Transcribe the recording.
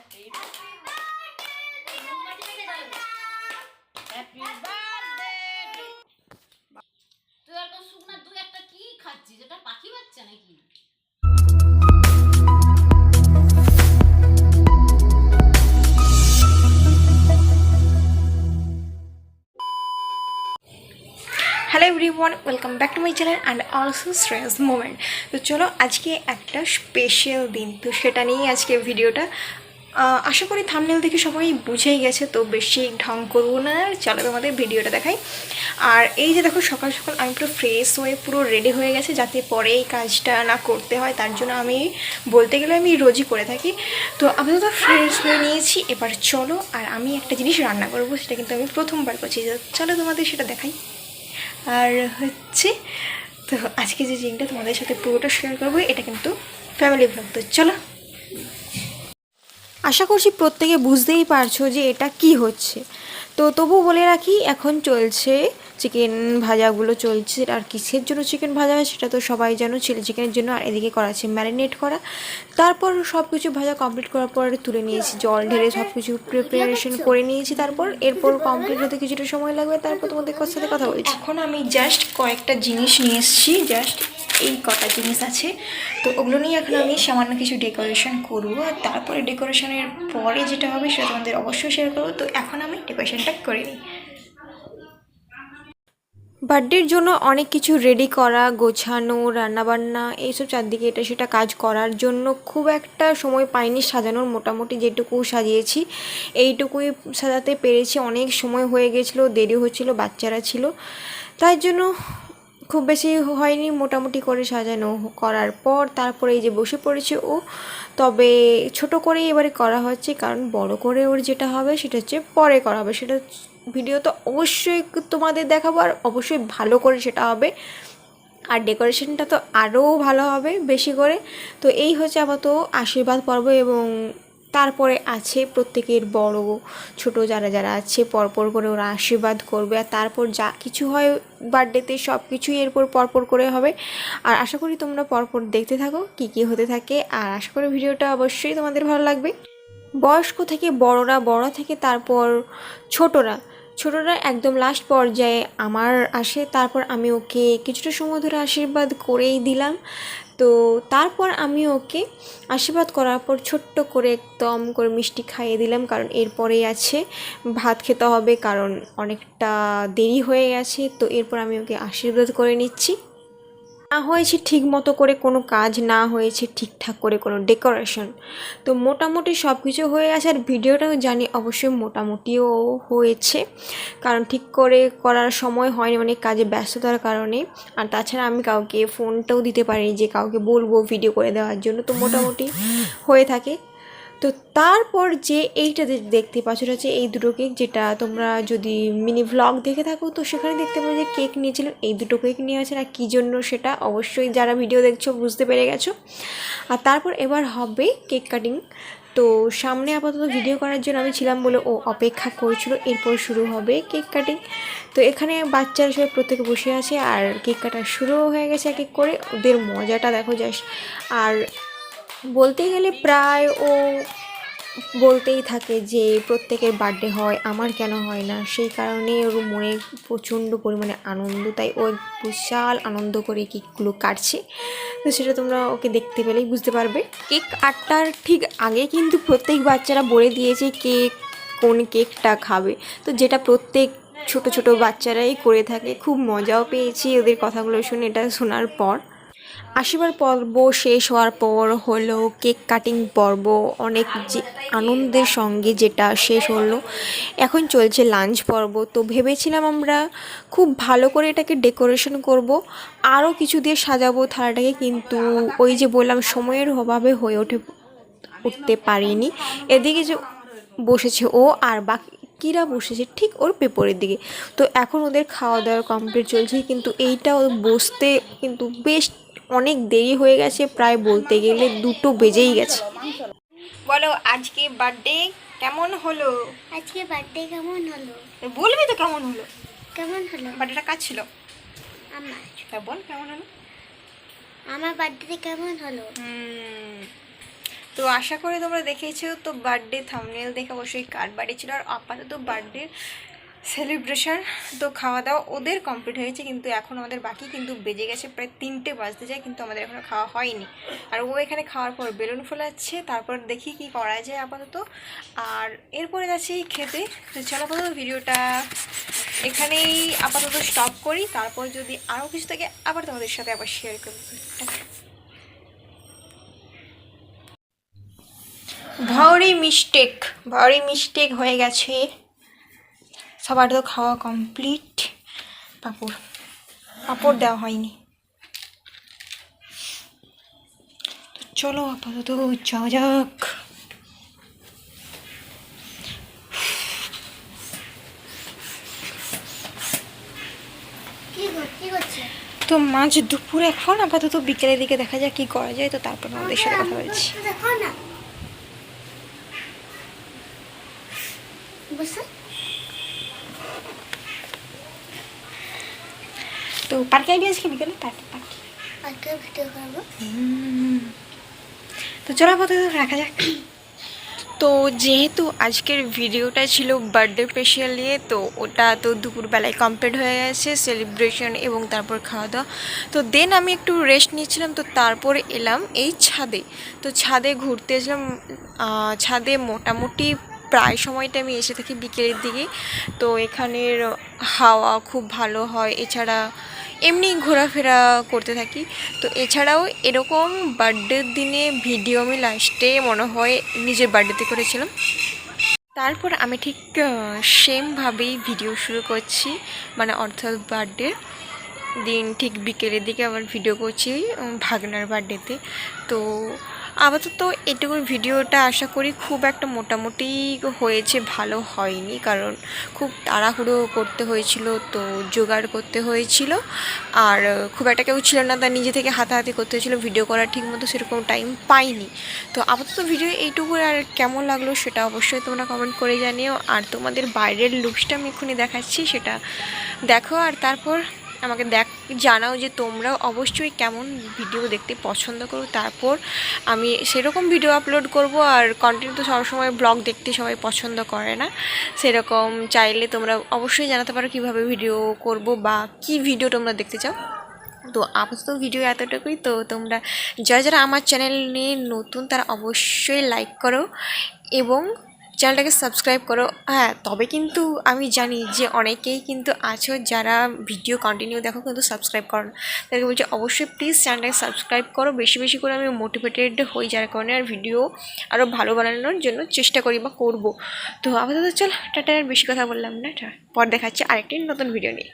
Happy birthday তুই এত শুকনা তুই একটা কি খাচ্ছিস? এটা পাখি বাচ্চা নাকি? Hello everyone, welcome back to my channel and also Shreyas moment. তো চলো, আজকে একটা স্পেশাল দিন, তো সেটা নিয়েই আজকে ভিডিওটা। আশা করি থাম্বনেল দেখে সবাই বুঝেই গেছে, তো বেশি ঢং করবো না, চলো তোমাদের ভিডিওটা দেখাই। আর এই যে দেখো, সকাল সকাল আমি পুরো ফ্রেশ হয়ে পুরো রেডি হয়ে গেছে, যাতে পরে এই কাজটা না করতে হয়। তার জন্য আমি বলতে গেলে আমি রোজই করে থাকি। তো আমি তো ফ্রেশ হয়ে নিয়েছি, এবার চলো। আর আমি একটা জিনিস রান্না করবো, সেটা কিন্তু আমি প্রথমবার করছি, চলো তোমাদের সেটা দেখাই। আর হচ্ছে, তো আজকে যে জিনিসটা তোমাদের সাথে পুরোটা শেয়ার করবো, এটা কিন্তু ফ্যামিলি ব্লগ। তো চলো। আশা করছি প্রত্যেকে বুঝতেই পারছো যে এটা কি হচ্ছে। তো তবু বলে রাখি, এখন চলছে চিকেন ভাজাগুলো চলছে। আর কিসের জন্য চিকেন ভাজা হয় সেটা তো সবাই জানো, চিলি চিকেনের জন্য। আর এদিকে করা আছে ম্যারিনেট করা। তারপর সব কিছু ভাজা কমপ্লিট করার পর তুলে নিয়েছি, জল ঢেলে সব কিছু প্রিপারেশন করে নিয়েছি। এরপর কমপ্লিট হতে কিছুটা সময় লাগবে, তারপর তোমাদের সাথে কথা বলছি। এখন আমি জাস্ট কয়েকটা জিনিস নিয়ে এসেছি, জাস্ট এই কটা জিনিস আছে। তো ওগুলো নিয়ে এখন আমি সামান্য কিছু ডেকোরেশন করবো। আর তারপরে ডেকোরেশনের পরে যেটা হবে সেটা তোমাদের অবশ্যই শেয়ার করবো। তো এখন আমি ডেকোরেশনটা করে নিই। বার্থডের জন্য অনেক কিছু রেডি করা, গোছানো, রান্নাবান্না, এইসব চারদিকে এটা সেটা কাজ করার জন্য খুব একটা সময় পাইনি সাজানোর। মোটামুটি যেটুকু সাজিয়েছি এইটুকুই সাজাতে পেরেছি। অনেক সময় হয়ে গেছিলো, দেরি হচ্ছিলো, বাচ্চারা ছিল, তাই জন্য খুব বেশি হয়নি। মোটামুটি করে সাজানো করার পর তারপরে এই যে বসে পড়েছে ও। তবে ছোট করেই এবারে করা হচ্ছে, কারণ বড় করে ওর যেটা হবে সেটা হচ্ছে পরে করা হবে। সেটা ভিডিও তো অবশ্যই তোমাদের দেখাবো, আর অবশ্যই ভালো করে সেটা হবে। আর ডেকোরেশনটা তো আরও ভালো হবে বেশি করে। তো এই হচ্ছে আপাতত আশীর্বাদ পর্ব, এবং তারপরে আছে প্রত্যেকের বড় ছোট যারা যারা আছে পরপর করে ওরা আশীর্বাদ করবে। আর তারপর যা কিছু হয় বার্থডেতে সব কিছুই এরপর পরপর করে হবে। আর আশা করি তোমরা পরপর দেখতে থাকো কী কী হতে থাকে। আর আশা করি ভিডিওটা অবশ্যই তোমাদের ভালো লাগবে। বয়স্ক থেকে বড়রা, বড় থেকে তারপর ছোটরা একদম লাস্ট পর্যায়ে আমার আসে। তারপর আমি ওকে কিছুটা সময় ধরে আশীর্বাদ করেই দিলাম। তো তারপর আমি ওকে আশীর্বাদ করার পর ছোট্ট করে একদম করে মিষ্টি খাইয়ে দিলাম, কারণ এরপরেই আছে ভাত খেতে হবে, কারণ অনেকটা দেরি হয়ে গেছে। তো এরপর আমি ওকে আশীর্বাদ করে নিচ্ছি। না হয়েছে ঠিক মতো করে কোনো কাজ, না হয়েছে ঠিকঠাক করে কোনো ডেকোরেশন। তো মোটামুটি সব কিছু হয়ে গেছে। আর ভিডিওটাও জানি অবশ্যই মোটামুটিও হয়েছে, কারণ ঠিক করে করার সময় হয়নি, অনেক কাজে ব্যস্ততার কারণে। আর তাছাড়া আমি কাউকে ফোনটাও দিতে পারিনি যে কাউকে বলবো ভিডিও করে দেওয়ার জন্য। তো মোটামুটি হয়ে থাকে। তো তারপর যে এইটা দেখতে পাচ্ছ, এটা হচ্ছে এই দুটো কেক, যেটা তোমরা যদি মিনি ভ্লগ দেখে থাকো তো সেখানে দেখতে পাবো যে কেক নিয়েছিলেন। এই দুটো কেক নিয়ে আছেন, আর কী জন্য সেটা অবশ্যই যারা ভিডিও দেখছো বুঝতে পেরে গেছো। আর তারপর এবার হবে কেক কাটিং। তো সামনে আপাতত ভিডিও করার জন্য আমি ছিলাম বলে ও অপেক্ষা করছিল, এরপর শুরু হবে কেক কাটিং। তো এখানে বাচ্চারা সবাই প্রত্যেকে বসে আছে, আর কেক কাটা শুরুও হয়ে গেছে এক এক করে। ওদের মজাটা দেখো জাস্ট। আর বলতে গেলে প্রায় ও বলতেই থাকে যে প্রত্যেকের বার্থডে হয়, আমার কেন হয় না। সেই কারণে ওর মনে প্রচণ্ড পরিমাণে আনন্দ, তাই ও বিশাল আনন্দ করে কেকগুলো কাটছে। তো সেটা তোমরা ওকে দেখতে পেলেই বুঝতে পারবে। কেক কাটার ঠিক আগে কিন্তু প্রত্যেক বাচ্চারা বলে দিয়েছে কোন কেকটা খাবে, তো যেটা প্রত্যেক ছোট ছোট বাচ্চারাই করে থাকে। খুব মজাও পেয়েছি ওদের কথাগুলো শুনে, এটা শোনার পর। আশীর্বাদ পর্ব শেষ হওয়ার পর হলো কেক কাটিং পর্ব, অনেক যে আনন্দের সঙ্গে যেটা শেষ হলো। এখন চলছে লাঞ্চ পর্ব। তো ভেবেছিলাম আমরা খুব ভালো করে এটাকে ডেকোরেশন করব, আরও কিছু দিয়ে সাজাবো থালাটাকে, কিন্তু ওই যে বললাম সময়ের অভাবে হয়ে উঠতে পারিনি। এদিকে যে বসেছে ও, আর বাকিরা বসেছে ঠিক ওর পেপরের দিকে। তো এখন ওদের খাওয়া দাওয়া কমপ্লিট চলছে, কিন্তু এইটা ও বসতে কিন্তু বেশ অনেক দেরি হয়ে গেছে, প্রায় বলতে গেলে 2টো বেজেই গেছে। বলো আজকে বার্থডে কেমন হলো? আজকে বার্থডে কেমন হলো? বলবি তো কেমন হলো। কেমন হলো? বার্থডেটা কাজ ছিল আমার তা বল কেমন হলো। আমার বার্থডে কেমন হলো? তো আশা করি তোমরা দেখেছো, তো বার্থডে থাম্বনেল দেখে অবশ্যই কার বার্থডে ছিল। আর আপাতত বার্থডে সেলিব্রেশন তো খাওয়া দাওয়া ওদের কমপ্লিট হয়েছে, কিন্তু এখন আমাদের বাকি, কিন্তু বেজে গেছে প্রায় 3টে বাজতে যায়, কিন্তু আমাদের এখনও খাওয়া হয়নি। আর ও এখানে খাওয়ার পর বেলুন ফোলাচ্ছে, তারপর দেখি কি করা যায় আপাতত। আর এরপরে যাচ্ছি খেতে। তো চলো আপাতত ভিডিওটা এখানেই আপাতত স্টপ করি, তারপর যদি আরও কিছু থাকে আবার তোমাদের সাথে আবার শেয়ার করবো। ভারী মিস্টেক হয়ে গেছে। সবার তো খাওয়া কমপ্লিট। পাঁপড় দেওয়া হয়নি। তো চলো আপাতত যাওয়া যাক। কি করছে? তো মাঝ দুপুর এখন, আপাতত বিকেলের দিকে দেখা যাক কি করা যায়। তো তারপর আমাদের সাথে কথা বলছি। দেখো না, বসে তো পার্কে আইবি আজকে বিকেলে? আজকে ভিডিও করবো। তো চলো আপাতত রাখা যাক। তো যেহেতু আজকের ভিডিওটা ছিল বার্থডে স্পেশাল নিয়ে, তো ওটা তো দুপুরবেলায় কমপ্লিট হয়ে গেছে সেলিব্রেশন এবং তারপর খাওয়া দাওয়া। তো দেন আমি একটু রেস্ট নিয়েছিলাম, তো তারপরে এলাম এই ছাদে। তো ছাদে ঘুরতে এসলাম। ছাদে মোটামুটি প্রায় সময়টা আমি এসে থাকি বিকেলের দিকে। তো এখানের হাওয়া খুব ভালো হয়, এছাড়া এমনি ঘোরাফেরা করতে থাকি। তো এছাড়াও এরকম বার্থডের দিনে ভিডিও আমি লাস্টে মনে হয় নিজের বার্থডেতে করেছিলাম। তারপর আমি ঠিক সেমভাবেই ভিডিও শুরু করছি, মানে অর্থাৎ বার্থডের দিন ঠিক বিকেলের দিকে আবার ভিডিও করছি ভাগনার বার্থডেতে। তো আপাতত এটুকু ভিডিওটা আশা করি খুব একটা মোটামুটি হয়েছে, ভালো হয়নি, কারণ খুব তাড়াহুড়ো করতে হয়েছিল, তো জোগাড় করতে হয়েছিল। আর খুব একটা কেউ ছিল না, তার নিজে থেকে হাতাহাতি করতে হয়েছিলো, ভিডিও করার ঠিক মতো সেরকম টাইম পাইনি। তো আপাতত ভিডিও এইটুকু। আর কেমন লাগলো সেটা অবশ্যই তোমরা কমেন্ট করে জানিও। আর তোমাদের বাইরের লুকসটা আমি এক্ষুনি দেখাচ্ছি, সেটা দেখো। আর তারপর আমাকে জানাও যে তোমরাও অবশ্যই কেমন ভিডিও দেখতে পছন্দ করো, তারপর আমি সেরকম ভিডিও আপলোড করব। আর কন্টেন্ট তো সবসময় ব্লগ দেখতে সবাই পছন্দ করে না, সেরকম চাইলে তোমরা অবশ্যই জানাতে পারো কীভাবে ভিডিও করব বা কি ভিডিও তোমরা দেখতে চাও। তো আপাতত ভিডিও এতটুকুই। তো তোমরা যারা আমার চ্যানেল নিয়ে নতুন তারা অবশ্যই লাইক করো এবং চ্যানেলটাকে সাবস্ক্রাইব করো। হ্যাঁ, তবে কিন্তু আমি জানি যে অনেকেই কিন্তু আছো যারা ভিডিও কন্টিনিউ দেখো কিন্তু সাবস্ক্রাইব করো না। তাদেরকে বলছি অবশ্যই প্লিজ চ্যানেলটাকে সাবস্ক্রাইব করো, বেশি বেশি করে আমি মোটিভেটেড হই যার কারণে আর ভিডিও আরও ভালো বানানোর জন্য চেষ্টা করি বা করবো। তো আপাতত চল টাটা, আর বেশি কথা বললাম না, পর দেখাচ্ছি আরেকটি নতুন ভিডিও নিয়ে।